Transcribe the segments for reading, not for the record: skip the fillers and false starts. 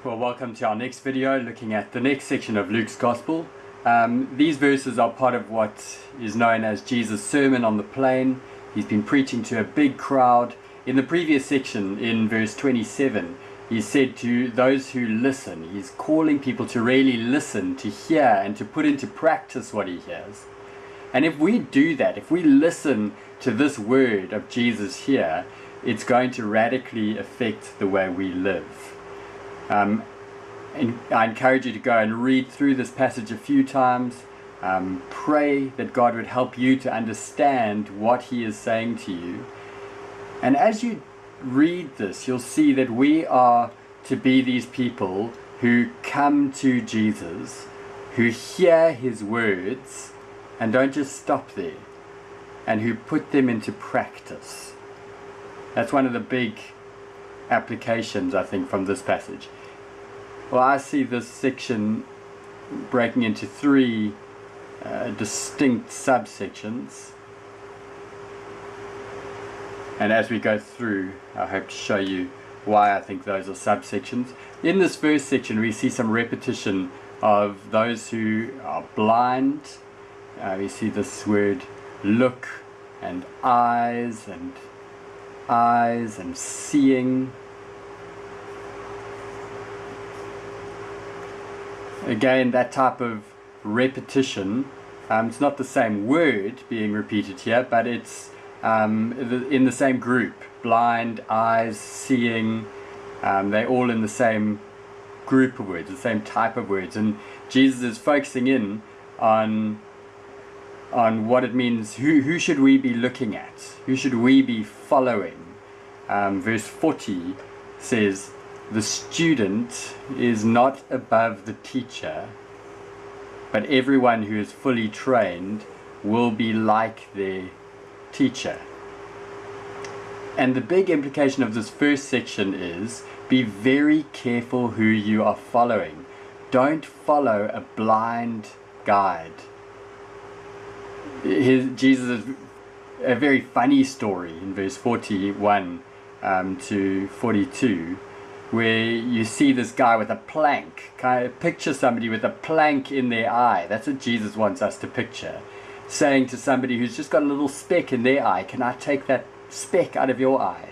Well, welcome to our next video looking at the next section of Luke's Gospel. These verses are part of what is known as Jesus' Sermon on the Plain. He's been preaching to a big crowd. In the previous section, in verse 27, he said to those who listen, he's calling people to really listen, to hear, and to put into practice what he hears. And if we do that, if we listen to this word of Jesus here, it's going to radically affect the way we live. And I encourage you to go and read through this passage a few times. Pray that God would help you to understand what he is saying to you. And as you read this, you'll see that we are to be these people who come to Jesus, who hear his words and don't just stop there, and who put them into practice. That's one of the big applications, I think, from this passage. Well, I see this section breaking into three distinct subsections. And as we go through, I hope to show you why I think those are subsections. In this first section, we see some repetition of those who are blind. We see this word look and eyes and seeing. Again, that type of repetition, it's not the same word being repeated here, but it's in the same group. Blind, eyes, seeing, they're all in the same group of words, the same type of words. And Jesus is focusing in on what it means. Who should we be looking at? Who should we be following? Verse 40 says, "The student is not above the teacher, but everyone who is fully trained will be like their teacher." And the big implication of this first section is, be very careful who you are following. Don't follow a blind guide. Jesus has a very funny story in verse 41 to 42, where you see this guy with a plank. Kind of picture somebody with a plank in their eye. That's what Jesus wants us to picture. Saying to somebody who's just got a little speck in their eye, "Can I take that speck out of your eye?"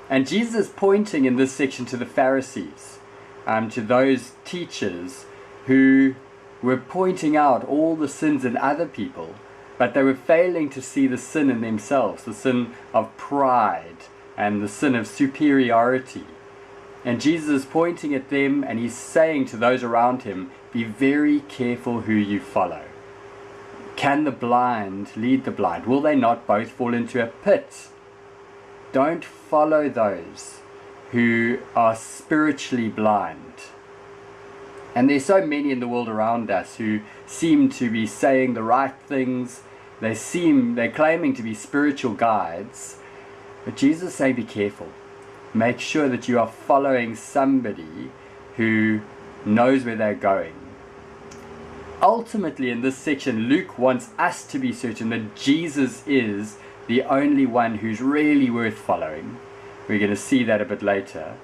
And Jesus is pointing in this section to the Pharisees, to those teachers who were pointing out all the sins in other people, but they were failing to see the sin in themselves, the sin of pride and the sin of superiority. And Jesus is pointing at them, and he's saying to those around him, be very careful who you follow. Can the blind lead the blind? Will they not both fall into a pit? Don't follow those who are spiritually blind. And there's so many in the world around us who seem to be saying the right things. They're claiming to be spiritual guides. But Jesus is saying, be careful. Make sure that you are following somebody who knows where they're going. Ultimately, in this section, Luke wants us to be certain that Jesus is the only one who's really worth following. We're going to see that a bit later.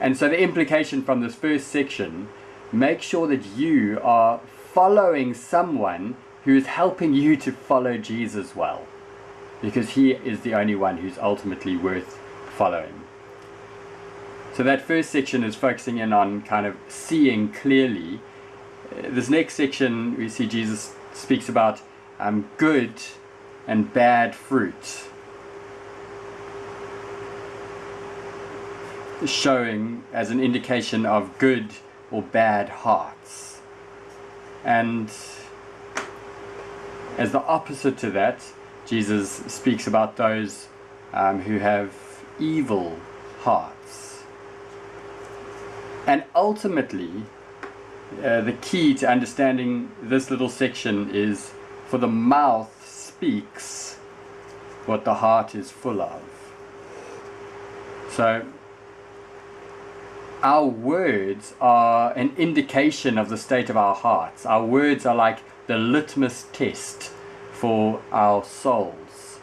And so the implication from this first section, make sure that you are following someone who is helping you to follow Jesus well, because he is the only one who's ultimately worth following. So that first section is focusing in on kind of seeing clearly. This next section, we see Jesus speaks about good and bad fruit, showing as an indication of good or bad hearts. And as the opposite to that, Jesus speaks about those who have evil hearts. And ultimately, the key to understanding this little section is, for the mouth speaks what the heart is full of. So our words are an indication of the state of our hearts. Our words are like the litmus test for our souls.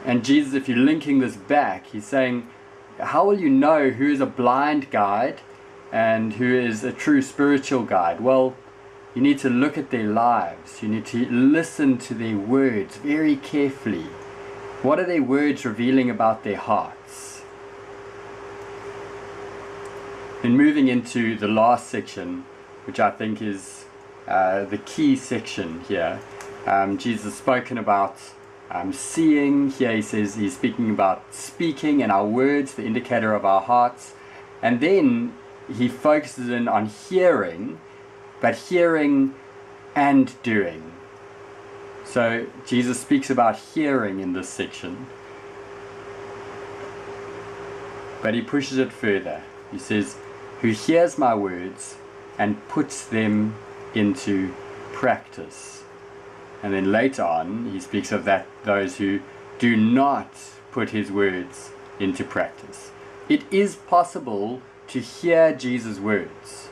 And Jesus, if you're linking this back, he's saying, how will you know who is a blind guide and who is a true spiritual guide? Well, you need to look at their lives. You need to listen to their words very carefully. What are their words revealing about their hearts? And moving into the last section, which I think is the key section here, Jesus has spoken about seeing. Here he says he's speaking about speaking and our words, the indicator of our hearts. And then he focuses in on hearing, but hearing and doing. So Jesus speaks about hearing in this section, but he pushes it further. He says, who hears my words and puts them into practice. And then later on he speaks of those who do not put his words into practice. It is possible to hear Jesus' words,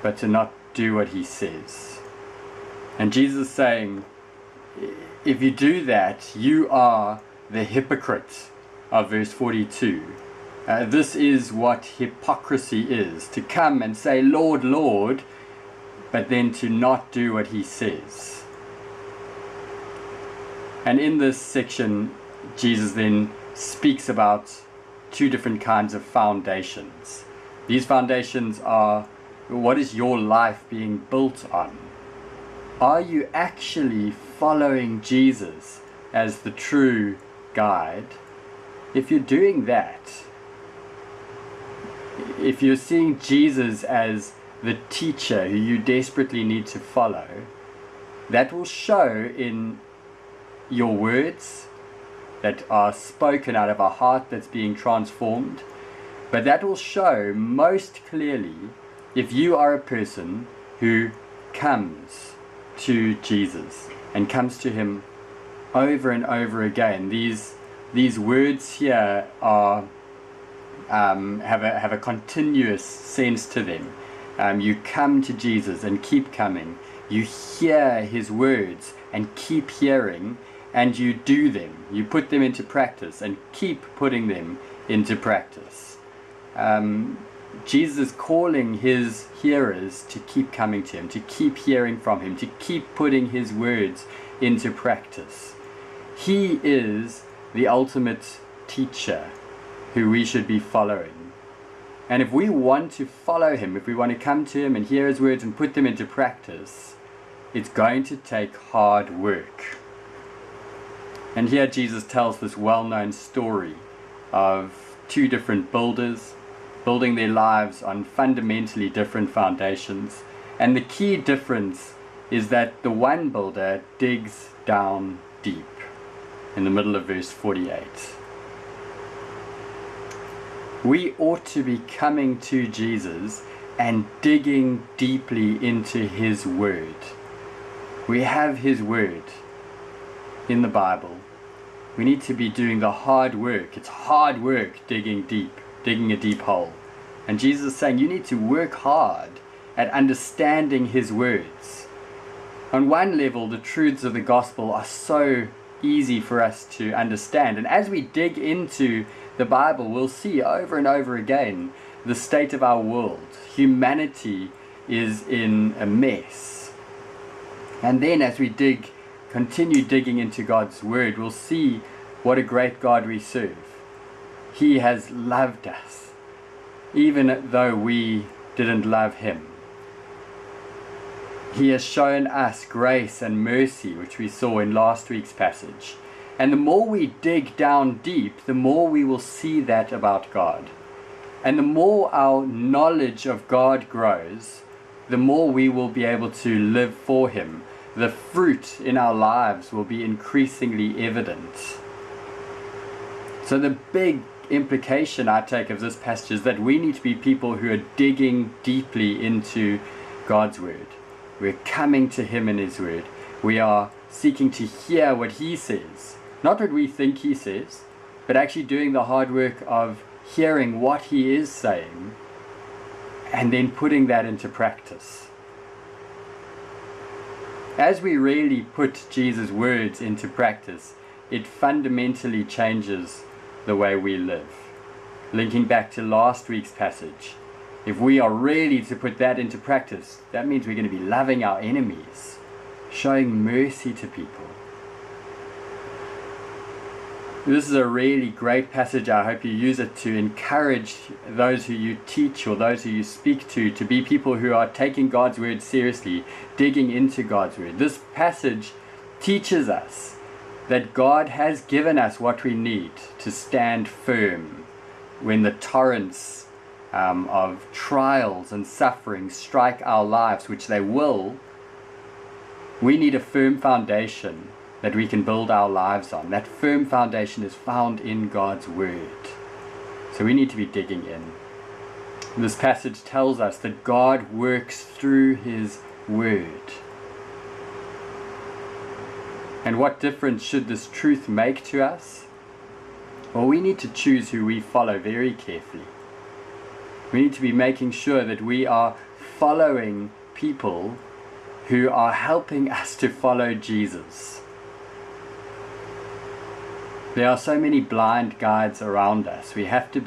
but to not do what he says. And Jesus is saying, if you do that, you are the hypocrite of verse 42. This is what hypocrisy is, to come and say, Lord, Lord, but then to not do what he says. And in this section, Jesus then speaks about two different kinds of foundations. These foundations are, what is your life being built on? Are you actually following Jesus as the true guide? If you're doing that, if you're seeing Jesus as the teacher who you desperately need to follow, that will show in your words that are spoken out of a heart that's being transformed. But that will show most clearly if you are a person who comes to Jesus and comes to him over and over again. These words here are have a continuous sense to them. You come to Jesus and keep coming. You hear his words and keep hearing, and you do them. You put them into practice and keep putting them into practice. Jesus is calling his hearers to keep coming to him, to keep hearing from him, to keep putting his words into practice. He is the ultimate teacher who we should be following. And if we want to follow him, if we want to come to him and hear his words and put them into practice, it's going to take hard work. And here Jesus tells this well-known story of two different builders building their lives on fundamentally different foundations. And the key difference is that the one builder digs down deep in the middle of verse 48. We ought to be coming to Jesus and digging deeply into his word. We have his word in the Bible. We need to be doing the hard work. It's hard work digging deep, digging a deep hole. And Jesus is saying you need to work hard at understanding his words. On one level, the truths of the gospel are so easy for us to understand. And as we dig into the Bible, we'll see over and over again the state of our world. Humanity is in a mess. And then as we continue digging into God's word, we'll see what a great God we serve. He has loved us, even though we didn't love him. He has shown us grace and mercy, which we saw in last week's passage. And the more we dig down deep, the more we will see that about God. And the more our knowledge of God grows, the more we will be able to live for him. The fruit in our lives will be increasingly evident. So the big implication I take of this passage is that we need to be people who are digging deeply into God's word. We're coming to him in his word. We are seeking to hear what he says. Not what we think he says, but actually doing the hard work of hearing what he is saying and then putting that into practice. As we really put Jesus' words into practice, it fundamentally changes the way we live. Linking back to last week's passage, if we are really to put that into practice, that means we're going to be loving our enemies, showing mercy to people. This is a really great passage. I hope you use it to encourage those who you teach or those who you speak to be people who are taking God's word seriously, digging into God's word. This passage teaches us that God has given us what we need to stand firm when the torrents of trials and suffering strike our lives, which they will. We need a firm foundation that we can build our lives on. That firm foundation is found in God's word. So we need to be digging in. This passage tells us that God works through his word. And what difference should this truth make to us? Well, we need to choose who we follow very carefully. We need to be making sure that we are following people who are helping us to follow Jesus. There are so many blind guides around us. We have to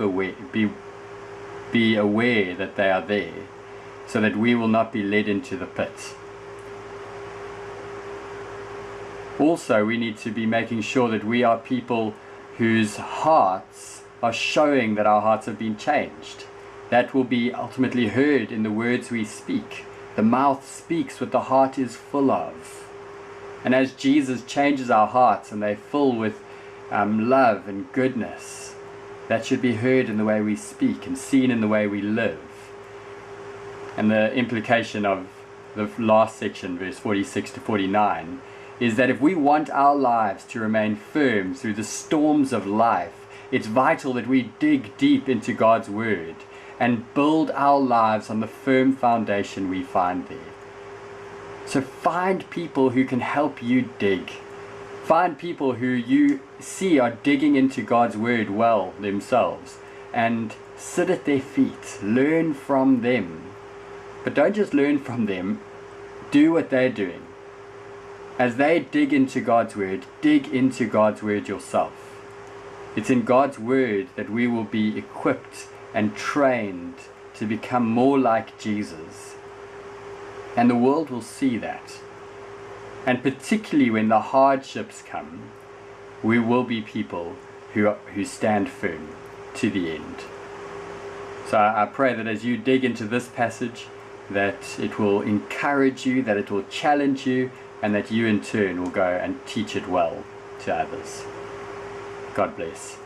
be aware that they are there, so that we will not be led into the pit. Also, we need to be making sure that we are people whose hearts are showing that our hearts have been changed. That will be ultimately heard in the words we speak. The mouth speaks what the heart is full of. And as Jesus changes our hearts and they're full with love and goodness, that should be heard in the way we speak and seen in the way we live. And the implication of the last section, verse 46 to 49, is that if we want our lives to remain firm through the storms of life, it's vital that we dig deep into God's word and build our lives on the firm foundation we find there. So find people who can help you dig. Find people who you see are digging into God's word well themselves, and sit at their feet. Learn from them. But don't just learn from them. Do what they're doing. As they dig into God's word, dig into God's word yourself. It's in God's word that we will be equipped and trained to become more like Jesus. And the world will see that. And particularly when the hardships come, we will be people who stand firm to the end. So I pray that as you dig into this passage, that it will encourage you, that it will challenge you, and that you in turn will go and teach it well to others. God bless.